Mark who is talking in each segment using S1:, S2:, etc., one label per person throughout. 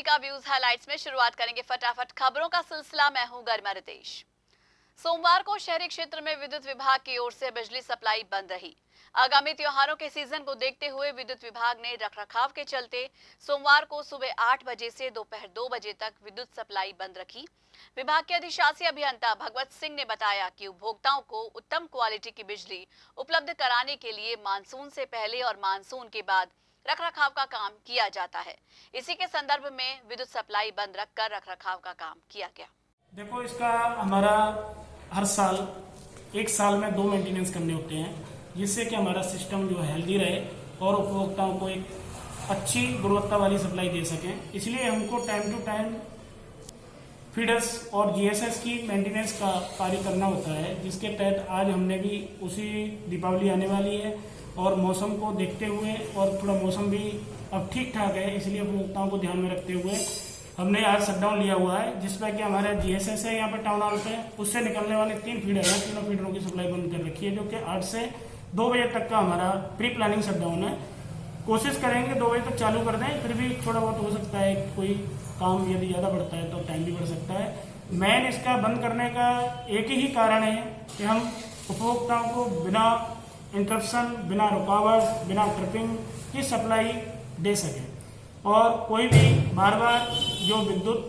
S1: का views highlights में शुरुआत करेंगे फटाफट खबरों का सिलसिला। मैं हूं गरिमा रितेश। सोमवार को शहरी क्षेत्र में विद्युत विभाग की ओर से बिजली सप्लाई बंद रही। आगामी त्योहारों के सीजन को देखते हुए विद्युत विभाग ने रखरखाव के चलते सोमवार को सुबह 8 बजे से दोपहर 2 बजे तक विद्युत सप्लाई बंद रखी। विभाग के अधिशासी अभियंता भगवत सिंह ने बताया कि उपभोक्ताओं को उत्तम क्वालिटी की बिजली उपलब्ध कराने के लिए मानसून से पहले और मानसून के बाद रखरखाव का काम किया जाता है। इसी के संदर्भ में विद्युत सप्लाई बंद रखकर रखरखाव का काम किया गया।
S2: देखो, इसका हमारा हर साल एक साल में 2 मेंटेनेंस करने होते हैं, जिससे कि हमारा सिस्टम जो है हेल्दी रहे और उपभोक्ताओं को एक अच्छी गुणवत्ता वाली सप्लाई दे सकें। इसलिए हमको टाइम टू टाइम फीडर्स और जीएसएस की मेंटेनेंस का कार्य करना होता है, जिसके तहत आज हमने भी उसी दीपावली आने वाली है और मौसम को देखते हुए और थोड़ा मौसम भी अब ठीक ठाक है, इसलिए उपभोक्ताओं को ध्यान में रखते हुए हमने आज शटडाउन लिया हुआ है, जिसमें कि हमारा जीएसएस है यहाँ पर टाउन हॉल पे, उससे निकलने वाले 3 फीडर हैं, तीनों फीडरों की सप्लाई बंद कर रखी है, जो कि 8 से 2 बजे तक का हमारा प्री प्लानिंग शटडाउन है। कोशिश करेंगे 2 बजे तक चालू कर दें, फिर भी थोड़ा बहुत हो सकता है कोई काम यदि ज़्यादा बढ़ता है तो टाइम भी बढ़ सकता है। मेन इसका बंद करने का एक ही कारण है कि हम उपभोक्ताओं को बिना इंटरप्शन, बिना रुकावट, बिना ट्रिपिंग की सप्लाई दे सकें और कोई भी बार बार जो विद्युत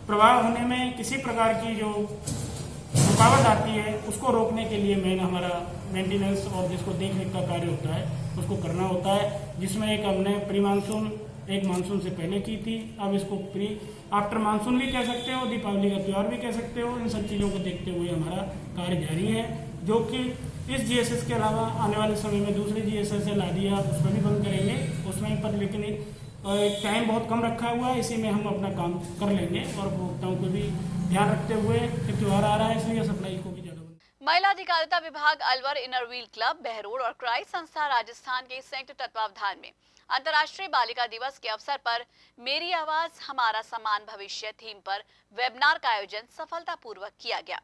S2: प्रवाह होने में किसी प्रकार की जो रुकावट आती है उसको रोकने के लिए मेन हमारा मेंटेनेंस और जिसको देखरेख का कार्य होता है उसको करना होता है, जिसमें एक हमने प्री मानसून एक मानसून से पहले की थी, अब इसको प्री आफ्टर मानसून भी कह सकते हो, दीपावली का त्यौहार भी कह सकते हो। इन सब चीज़ों को देखते हुए हमारा कार्य जारी है, जो कि इस जीएसएस के अलावा आने वाले समय में दूसरे जीएसएस से ला दिया उसमें भी बंद करेंगे, उसमें पर लेकिन टाइम बहुत कम रखा हुआ है, इसी में हम अपना काम कर लेंगे और उपभोक्ताओं को भी ध्यान रखते हुए कि त्यौहार आ रहा है इसलिए सप्लाई को भी ज़्यादा।
S1: महिला अधिकारिता विभाग Alwar, inner wheel club Behror और क्राइस संस्था राजस्थान के संयुक्त तत्वावधान में अंतर्राष्ट्रीय बालिका दिवस के अवसर पर मेरी आवाज हमारा समान भविष्य थीम पर वेबिनार का आयोजन सफलतापूर्वक किया गया।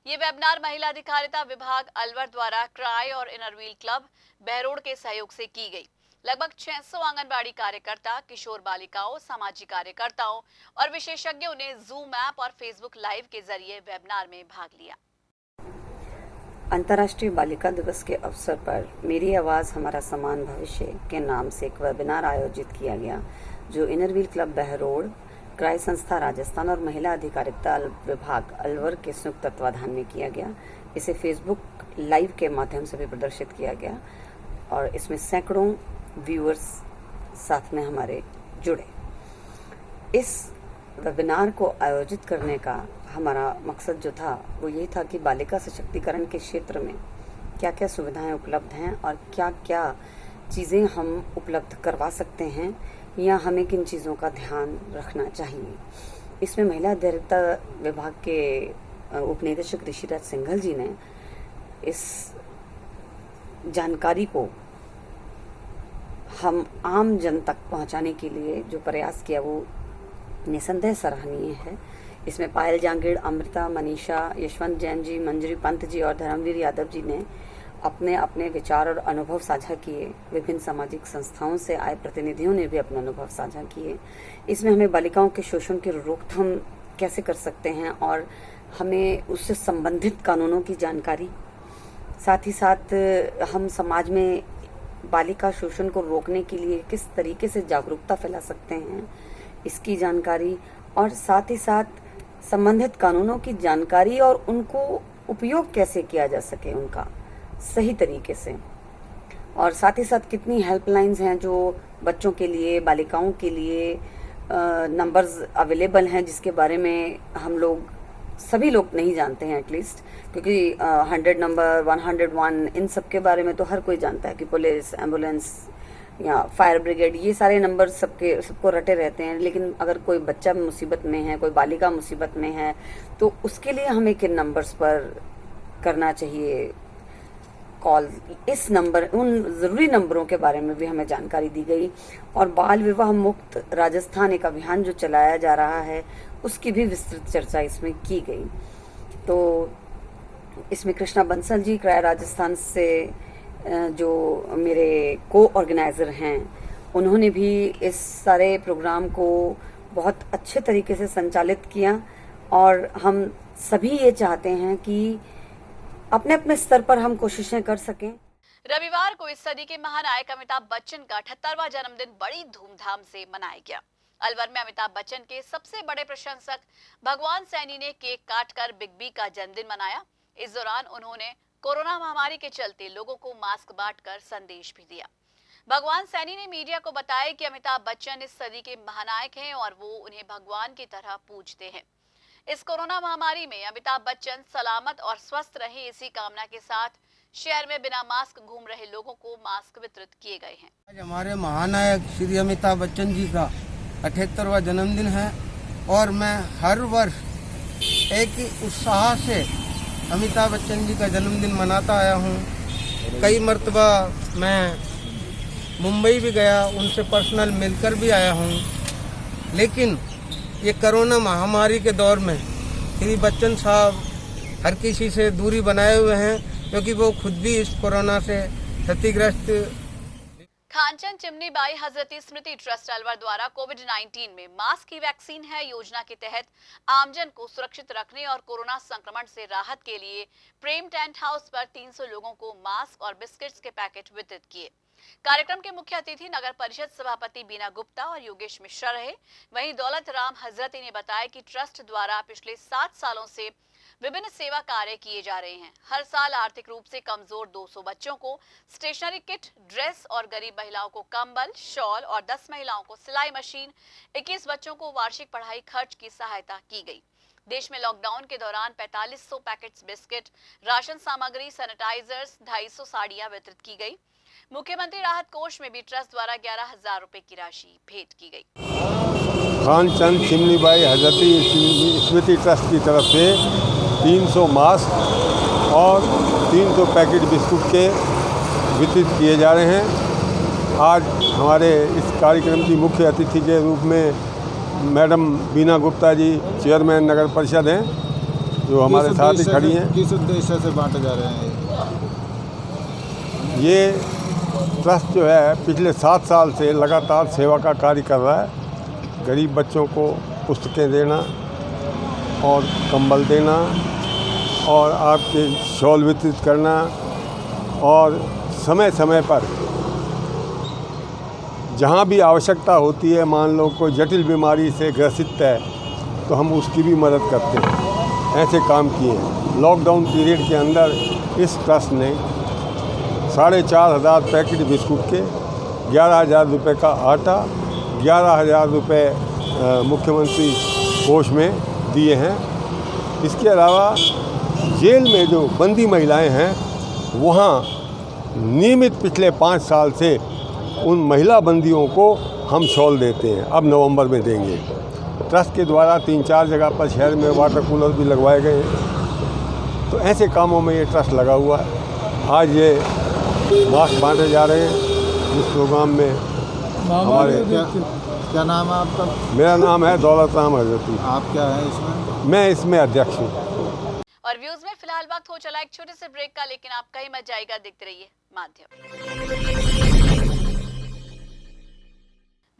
S1: ये वेबिनार महिला अधिकारिता विभाग अलवर द्वारा क्राई और इनर व्हील क्लब बहरोड के सहयोग से की गई। लगभग 600 आंगनबाड़ी कार्यकर्ता, किशोर बालिकाओं, सामाजिक कार्यकर्ताओं और विशेषज्ञों ने जूम ऐप और फेसबुक लाइव के जरिए वेबिनार में भाग लिया।
S3: अंतर्राष्ट्रीय बालिका दिवस के अवसर पर मेरी आवाज़ हमारा समान भविष्य के नाम से एक वेबिनार आयोजित किया गया, जो inner wheel club Behror, cry संस्था राजस्थान और महिला अधिकारिता विभाग अलवर के संयुक्त तत्वाधान में किया गया। इसे फेसबुक लाइव के माध्यम से भी प्रदर्शित किया गया और इसमें सैकड़ों व्यूअर्स साथ में हमारे जुड़े। इस वेबिनार को आयोजित करने का हमारा मकसद जो था वो यही था कि बालिका सशक्तिकरण के क्षेत्र में क्या क्या सुविधाएं उपलब्ध हैं और क्या क्या चीज़ें हम उपलब्ध करवा सकते हैं या हमें किन चीज़ों का ध्यान रखना चाहिए। इसमें महिला अधिकारिता विभाग के उपनिदेशक ऋषिराज सिंघल जी ने इस जानकारी को हम आम जन तक पहुंचाने के लिए जो प्रयास किया वो निसंदेह सराहनीय है। इसमें पायल जांगीड़, अमृता, मनीषा, यशवंत जैन जी, मंजरी पंत जी और धर्मवीर यादव जी ने अपने अपने विचार और अनुभव साझा किए। विभिन्न सामाजिक संस्थाओं से आए प्रतिनिधियों ने भी अपने अनुभव साझा किए। इसमें हमें बालिकाओं के शोषण की रोकथाम कैसे कर सकते हैं और हमें उससे संबंधित कानूनों की जानकारी, साथ ही साथ हम समाज में बालिका शोषण को रोकने के लिए किस तरीके से जागरूकता फैला सकते हैं, इसकी जानकारी और साथ ही साथ संबंधित कानूनों की जानकारी और उनको उपयोग कैसे किया जा सके उनका सही तरीके से, और साथ ही साथ कितनी हेल्पलाइंस हैं जो बच्चों के लिए, बालिकाओं के लिए नंबर्स अवेलेबल हैं जिसके बारे में हम लोग सभी लोग नहीं जानते हैं एटलीस्ट, क्योंकि 100 नंबर, 101 इन सब के बारे में तो हर कोई जानता है कि पुलिस, एम्बुलेंस या फायर ब्रिगेड, ये सारे नंबर सबको रटे रहते हैं, लेकिन अगर कोई बच्चा मुसीबत में है, कोई बालिका मुसीबत में है तो उसके लिए हमें किन नंबर्स पर करना चाहिए कॉल, इस नंबर, उन ज़रूरी नंबरों के बारे में भी हमें जानकारी दी गई। और बाल विवाह मुक्त राजस्थान एक अभियान जो चलाया जा रहा है उसकी भी विस्तृत चर्चा इसमें की गई। तो इसमें कृष्णा बंसल जी क्राय राजस्थान से जो मेरे को ऑर्गेनाइज़र हैं, उन्होंने भी इस सारे प्रोग्राम को बहुत अच्छे तरीके से संचालित किया और हम सभी ये चाहते हैं कि अपने अपने स्तर पर हम कोशिशें कर सकें।
S1: रविवार को इस सदी के महानायक अमिताभ बच्चन का 78वां जन्मदिन बड़ी धूमधाम से मनाया गया। अलवर में अमिताभ बच्चन के सबसे बड़े प्रशंसक भगवान सैनी ने केक काटकर बिग बी का जन्मदिन मनाया। इस दौरान उन्होंने कोरोना महामारी के चलते लोगों को मास्क बांटकर संदेश भी दिया। भगवान सैनी ने मीडिया को बताया कि अमिताभ बच्चन इस सदी के महानायक हैं और वो उन्हें भगवान की तरह पूजते हैं। इस कोरोना महामारी में अमिताभ बच्चन सलामत और स्वस्थ रहे, इसी कामना के साथ शहर में बिना मास्क घूम रहे लोगों को मास्क वितरित किए गए हैं।
S4: आज हमारे महानायक श्री अमिताभ बच्चन जी का 78वां जन्मदिन है और मैं हर वर्ष एक ही उत्साह से अमिताभ बच्चन जी का जन्मदिन मनाता आया हूँ। कई मर्तबा मैं मुंबई भी गया, उनसे पर्सनल मिलकर भी आया हूँ, लेकिन ये कोरोना महामारी के दौर में श्री बच्चन साहब हर किसी से दूरी बनाए हुए हैं, क्योंकि वो खुद भी इस कोरोना से क्षतिग्रस्त।
S1: Khanchand chimney by Hazrati Smriti trust Alwar द्वारा कोविड-19 में मास्क की वैक्सीन है योजना के तहत आमजन को सुरक्षित रखने और कोरोना संक्रमण से राहत के लिए प्रेम टेंट हाउस पर 300 लोगों को मास्क और बिस्किट्स के पैकेट वितरित किए। कार्यक्रम के मुख्य अतिथि नगर परिषद सभापति बीना गुप्ता और योगेश मिश्रा रहे। वहीं दौलत राम हजरती ने बताया कि ट्रस्ट द्वारा पिछले 7 सालों से विभिन्न सेवा कार्य किए जा रहे हैं। हर साल आर्थिक रूप से कमजोर 200 बच्चों को स्टेशनरी किट, ड्रेस और गरीब महिलाओं को कंबल, शॉल और 10 महिलाओं को सिलाई मशीन, 21 बच्चों को वार्षिक पढ़ाई खर्च की सहायता की गई। देश में लॉकडाउन के दौरान 4500 पैकेट्स बिस्किट, राशन सामग्री, सैनिटाइजर्स, 250 साड़ियां वितरित की गई। मुख्यमंत्री राहत कोष में भी ट्रस्ट द्वारा 11,000 रुपए की राशि भेंट की गई।
S5: Khanchand chimney by Hazrati Smriti trust की तरफ से 300 मास्क और 300 पैकेट बिस्कुट के वितरित किए जा रहे हैं। आज हमारे इस कार्यक्रम की मुख्य अतिथि के रूप में मैडम बीना गुप्ता जी, चेयरमैन नगर परिषद हैं, जो हमारे साथ ही खड़ी हैं।
S6: किस उद्देश्य से बांटे जा रहे हैं?
S5: ये ट्रस्ट जो है पिछले 7 साल से लगातार सेवा का कार्य कर रहा है। गरीब बच्चों को पुस्तकें देना और कंबल देना और आपके शॉल वितरित करना, और समय समय पर जहाँ भी आवश्यकता होती है, मान लो कोई जटिल बीमारी से ग्रसित है तो हम उसकी भी मदद करते हैं। ऐसे काम किए हैं। लॉकडाउन पीरियड के अंदर इस ट्रस्ट ने 4,500 पैकेट बिस्कुट के, 11,000 रुपये का आटा, 11,000 रुपये मुख्यमंत्री कोष में दिए हैं। इसके अलावा जेल में जो बंदी महिलाएं हैं, वहाँ नियमित पिछले 5 साल से उन महिला बंदियों को हम शॉल देते हैं। अब नवंबर में देंगे। ट्रस्ट के द्वारा 3-4 जगह पर शहर में वाटर कूलर भी लगवाए गए हैं। तो ऐसे कामों में ये ट्रस्ट लगा हुआ है। आज ये मास्क बांटे जा रहे हैं इस प्रोग्राम में। हमारे
S6: क्या नाम है आपका?
S5: मेरा नाम है दौलत राम हजरती।
S6: आप क्या है इसमें?
S5: मैं इसमें अध्यक्ष हूँ।
S1: और व्यूज में फिलहाल वक्त हो चला एक छोटे से ब्रेक का, लेकिन आप कहीं मत जाइएगा, देखते रहिए माध्यम।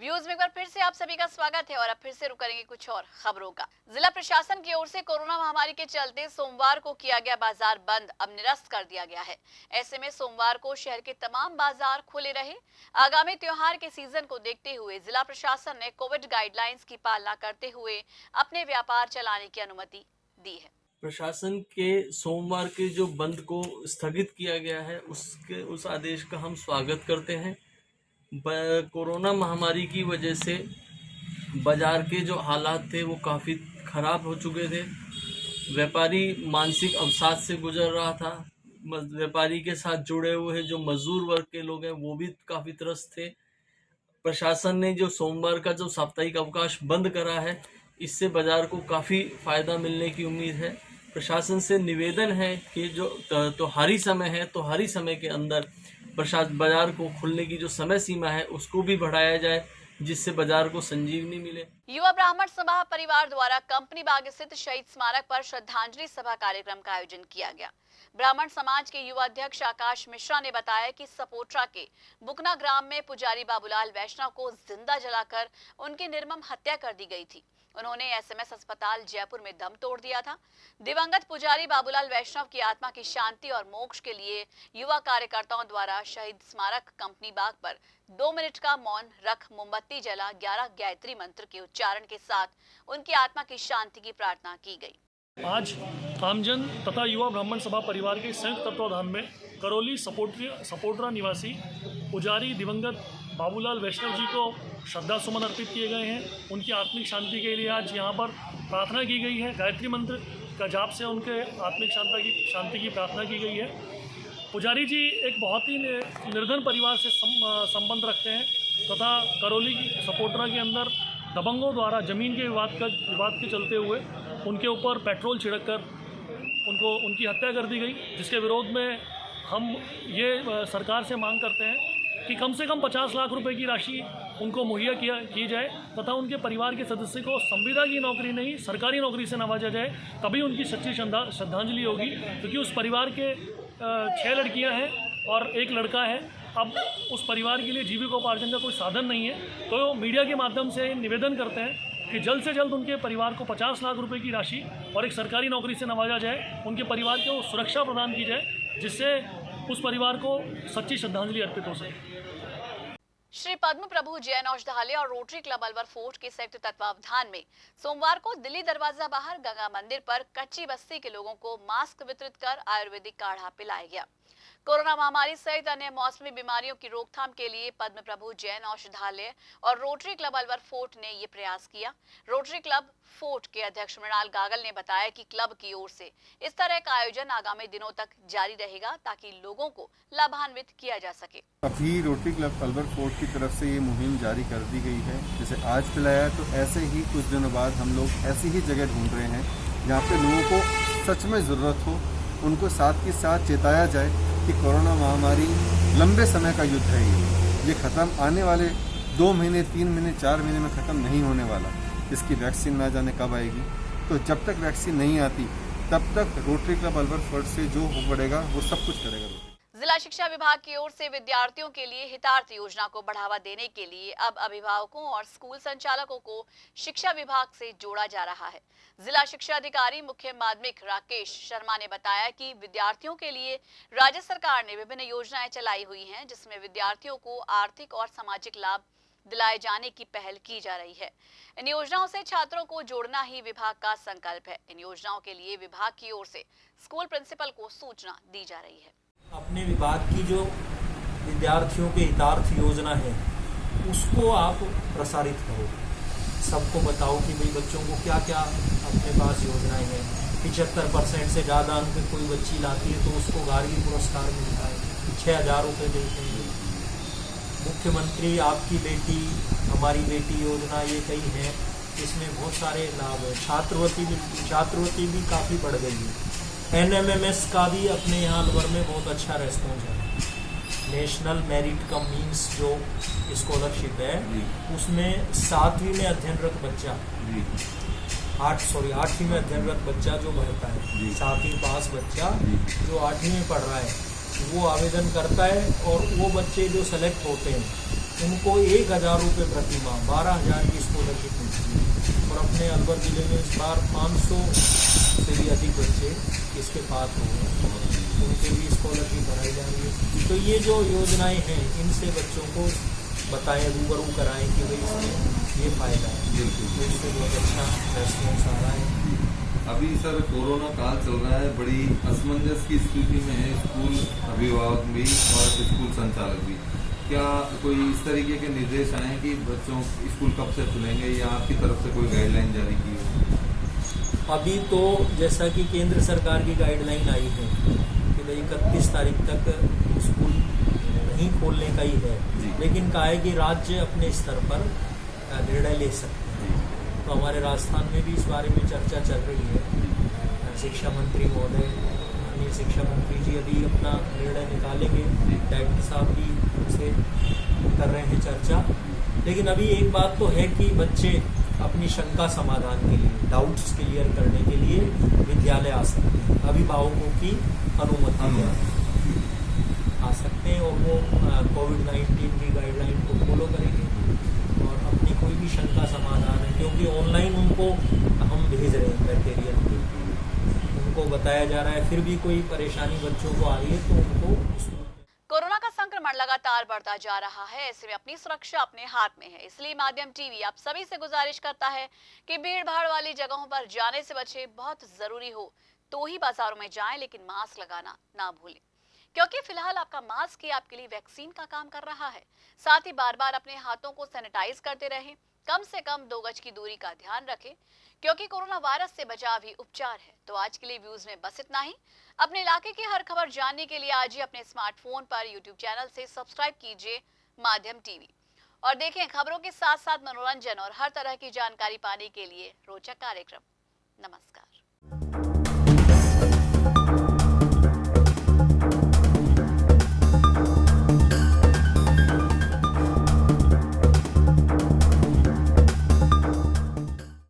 S1: व्यूज में एक बार फिर से आप सभी का स्वागत है और अब फिर से रुक करेंगे कुछ और खबरों का। जिला प्रशासन की ओर से कोरोना महामारी के चलते सोमवार को किया गया बाजार बंद अब निरस्त कर दिया गया है। ऐसे में सोमवार को शहर के तमाम बाजार खुले रहे। आगामी त्योहार के सीजन को देखते हुए जिला प्रशासन ने कोविड गाइडलाइंस की पालना करते हुए अपने व्यापार चलाने की अनुमति दी है।
S7: प्रशासन के सोमवार के जो बंद को स्थगित किया गया है, उस आदेश का हम स्वागत करते हैं। कोरोना महामारी की वजह से बाज़ार के जो हालात थे वो काफ़ी ख़राब हो चुके थे। व्यापारी मानसिक अवसाद से गुजर रहा था। व्यापारी के साथ जुड़े हुए जो मजदूर वर्ग के लोग हैं वो भी काफ़ी त्रस्त थे। प्रशासन ने जो सोमवार का जो साप्ताहिक अवकाश बंद करा है, इससे बाज़ार को काफ़ी फ़ायदा मिलने की उम्मीद है। प्रशासन से निवेदन है कि जो त्योहारी समय है, त्योहारी समय के अंदर बाज़ार को खुलने की जो समय सीमा है उसको भी बढ़ाया जाए, जिससे बाजार को संजीवनी मिले।
S1: युवा ब्राह्मण सभा परिवार द्वारा कंपनी बाग स्थित शहीद स्मारक पर श्रद्धांजलि सभा कार्यक्रम का आयोजन किया गया। ब्राह्मण समाज के युवा अध्यक्ष आकाश मिश्रा ने बताया कि सपोट्रा के बुकना ग्राम में पुजारी बाबूलाल वैष्णव को जिंदा जलाकर उनकी निर्मम हत्या कर दी गई थी। उन्होंने एसएमएस अस्पताल जयपुर में दम तोड़ दिया था। दिवंगत पुजारी बाबूलाल वैष्णव की आत्मा की शांति और मोक्ष के लिए युवा कार्यकर्ताओं द्वारा शहीद स्मारक कंपनी बाग पर 2 मिनट का मौन रख मोमबत्ती जला 11 गायत्री मंत्र के उच्चारण के साथ उनकी आत्मा की शांति की प्रार्थना की गई।
S8: आज आमजन तथा युवा ब्राह्मण सभा परिवार के संयुक्त तत्वाधान में करौली सपोट्रा निवासी पुजारी दिवंगत बाबूलाल वैष्णव जी को श्रद्धा सुमन अर्पित किए गए हैं। उनकी आत्मिक शांति के लिए आज यहाँ पर प्रार्थना की गई है। गायत्री मंत्र का जाप से उनके आत्मिक शांति की प्रार्थना की गई है। पुजारी जी एक बहुत ही निर्धन परिवार से संबंध रखते हैं तथा करौली सपोट्रा के अंदर दबंगों द्वारा ज़मीन के विवाद के चलते हुए उनके ऊपर पेट्रोल छिड़ककर उनकी हत्या कर दी गई, जिसके विरोध में हम ये सरकार से मांग करते हैं कि कम से कम 50 लाख रुपए की राशि उनको मुहैया की जाए तथा उनके परिवार के सदस्य को संविदा की नौकरी नहीं सरकारी नौकरी से नवाजा जाए, तभी उनकी सच्ची श्रद्धांजलि होगी। क्योंकि उस परिवार के 6 लड़कियां हैं और 1 लड़का है। अब उस परिवार के लिए जीविकोपार्जन का कोई साधन नहीं है, तो मीडिया के माध्यम से निवेदन करते हैं कि जल्द से जल्द उनके परिवार को 50 लाख रुपए की राशि और एक सरकारी नौकरी से नवाजा जाए, उनके परिवार को सुरक्षा प्रदान की जाए, जिससे उस परिवार को सच्ची श्रद्धांजलि अर्पित हो सके।
S1: श्री पद्म प्रभु जैन औषधालय और रोटरी क्लब अलवर फोर्ट के संयुक्त तत्वावधान में सोमवार को दिल्ली दरवाजा बाहर गंगा मंदिर पर कच्ची बस्ती के लोगों को मास्क वितरित कर आयुर्वेदिक काढ़ा पिलाया गया। कोरोना महामारी सहित अन्य मौसमी बीमारियों की रोकथाम के लिए पद्म प्रभु जैन औषधालय और रोटरी क्लब अलवर फोर्ट ने ये प्रयास किया। रोटरी क्लब फोर्ट के अध्यक्ष मृणाल गागल ने बताया कि क्लब की ओर से इस तरह का आयोजन आगामी दिनों तक जारी रहेगा ताकि लोगों को लाभान्वित किया जा सके।
S6: अभी रोटरी क्लब अलवर फोर्ट की तरफ से ये मुहिम जारी कर दी गई है। जैसे आज पिलाया, तो ऐसे ही कुछ दिनों बाद हम लोग ऐसी ही जगह ढूंढ रहे हैं जहाँ पे लोगों को सच में ज़रूरत हो, उनको साथ के साथ चेताया जाए कि कोरोना महामारी लंबे समय का युद्ध है। ये ख़त्म आने वाले 2 महीने, 3 महीने, 4 महीने में ख़त्म नहीं होने वाला। इसकी वैक्सीन ना जाने कब आएगी। तो जब तक वैक्सीन नहीं आती तब तक रोटरी क्लब अलवर फोर्ट से जो हो पड़ेगा वो सब कुछ करेगा।
S1: जिला शिक्षा विभाग की ओर से विद्यार्थियों के लिए हितार्थ योजना को बढ़ावा देने के लिए अब अभिभावकों और स्कूल संचालकों को शिक्षा विभाग से जोड़ा जा रहा है। जिला शिक्षा अधिकारी मुख्य माध्यमिक राकेश शर्मा ने बताया कि विद्यार्थियों के लिए राज्य सरकार ने विभिन्न योजनाएं चलाई हुई हैं, जिसमें विद्यार्थियों को आर्थिक और सामाजिक लाभ दिलाए जाने की पहल की जा रही है। इन योजनाओं से छात्रों को जोड़ना ही विभाग का संकल्प है। इन योजनाओं के लिए विभाग की ओर से स्कूल प्रिंसिपल को सूचना दी जा रही है।
S9: अपने विभाग की जो विद्यार्थियों के हितार्थ योजना है उसको आप प्रसारित करो, सबको बताओ कि भाई बच्चों को क्या क्या अपने पास योजनाएं हैं। 75% से ज़्यादा अंक कोई बच्ची लाती है तो उसको गार्गी पुरस्कार मिलता है, 6000 रुपये देते हैं। मुख्यमंत्री आपकी बेटी हमारी बेटी योजना ये कई है, इसमें बहुत सारे लाभ है। छात्रवृत्ति भी काफ़ी बढ़ गई है। NMMS का भी अपने यहाँ अलवर में बहुत अच्छा रेस्पॉन्स है। नेशनल मेरिट कम मीन्स जो स्कॉलरशिप है उसमें 7वीं में अध्ययनरत बच्चा 8वीं में अध्ययनरत बच्चा जो भरता है, 7वीं पास बच्चा जो 8वीं में पढ़ रहा है वो आवेदन करता है और वो बच्चे जो सेलेक्ट होते हैं उनको 1000 रुपये प्रति माह 12,000 की स्कॉलरशिप मिलती है। और अपने अलवर जिले में इस बार 500 से भी अधिक बच्चे इसके पात्र हुए, उनके भी स्कॉलरशिप बढ़ाई जा रही है। तो ये जो योजनाएं हैं इनसे बच्चों को बताएं, रूबरू कराएं कि भाई इसमें ये फ़ायदा है। बिल्कुल, इससे बहुत अच्छा रेस्पॉन्स आ रहा है।
S10: अभी सर कोरोना काल चल रहा है, बड़ी असमंजस की स्थिति में है स्कूल अभिभावक भी और स्कूल संचालक भी। क्या कोई इस तरीके के निर्देश आए हैं कि बच्चों स्कूल कब से खुलेंगे या आपकी तरफ से कोई गाइडलाइन जारी की हो?
S9: अभी तो जैसा कि केंद्र सरकार की गाइडलाइन आई है कि भाई 31 तारीख तक स्कूल नहीं खोलने का ही है, लेकिन कहा है कि राज्य अपने स्तर पर निर्णय ले सकते हैं। तो हमारे राजस्थान में भी इस बारे में चर्चा चल रही है। शिक्षा मंत्री महोदय, माननीय शिक्षा मंत्री जी अभी अपना निर्णय निकालेंगे। डायरेक्टर साहब भी उनसे कर रहे हैं चर्चा। लेकिन अभी एक बात तो है कि बच्चे अपनी शंका समाधान के लिए, डाउट्स क्लियर करने के लिए विद्यालय आ सकते हैं, अभिभावकों की अनुमति है, आ सकते हैं और वो कोविड-19 की गाइडलाइन को फॉलो करेंगे और अपनी कोई भी शंका समाधान है, क्योंकि ऑनलाइन उनको हम भेज रहे हैं मटेरियल, उनको बताया जा रहा है, फिर भी कोई परेशानी बच्चों को आ रही है तो उनको।
S1: कोरोना का संक्रमण लगातार बढ़ता जा रहा है, ऐसे में अपनी सुरक्षा अपने हाथ में है, इसलिए माध्यम टीवी आप सभी से गुजारिश करता है कि भीड़ भाड़ वाली जगहों पर जाने से बचे, बहुत जरूरी हो तो ही बाजारों में जाएं, लेकिन मास्क लगाना ना भूलें, क्योंकि फिलहाल आपका मास्क ही आपके लिए वैक्सीन का काम कर रहा है। साथ ही बार बार अपने हाथों को सैनिटाइज करते रहें, कम से कम 2 गज की दूरी का ध्यान रखें, क्योंकि कोरोना वायरस से बचाव ही उपचार है। तो आज के लिए व्यूज में बस इतना ही। अपने इलाके की हर खबर जानने के लिए आज ही अपने स्मार्टफोन पर यूट्यूब चैनल से सब्सक्राइब कीजिए माध्यम टीवी और देखें खबरों के साथ साथ मनोरंजन और हर तरह की जानकारी पाने के लिए रोचक कार्यक्रम। नमस्कार।